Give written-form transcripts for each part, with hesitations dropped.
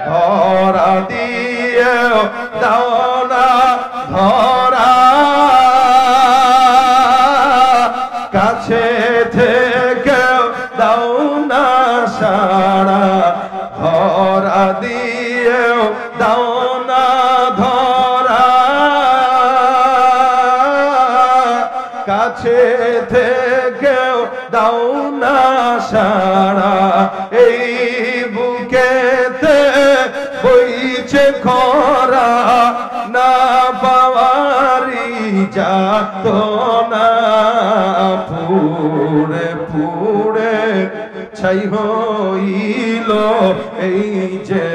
ধরা দিয়ে দাও না ধরা কাছে থেকে দাও না সারা ধরা দিয়ে দাও না ধরা কাছে থেকে দাও না সারা এই বুকেতে বইছে খরা না পাওয়ারি যাত না পুড়ে পুড়ে ছাই হইল এই যে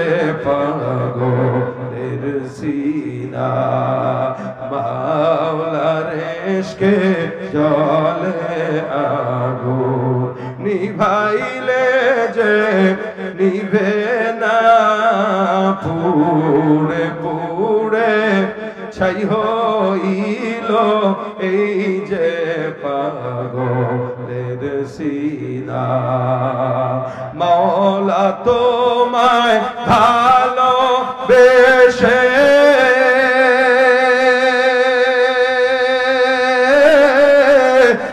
পাগলের সিনা মাওলার ইশকে জলে আগুন নিভাইলে যে নিভে না পুড়ে পুড়ে ছাই হইল এই যে পাগলের সিনা মাওলা তোমায় ভালোবেসে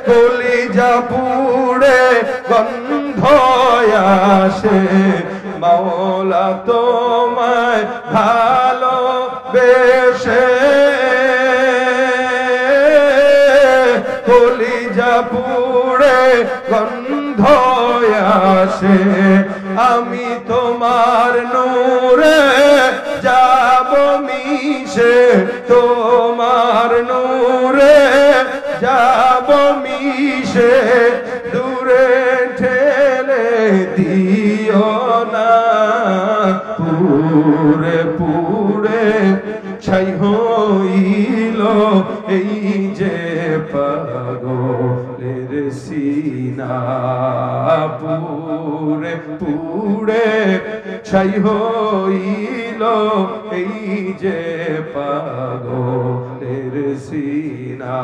কলিজা পুড়ে গন্ধ আসে মাওলা তোমায় ভালোবেসে কলিজা পুড়ে গন্ধ আসে আমি তোমার নূরে যাব মিশে তোমার নূরে যাব মিশে দূরে ঠেলে দিও না পুরে পুরে ছাই হইল এই যে পাগলের সিনা পুরে পুরে ছাই হইল এই যে পাগলের সিনা।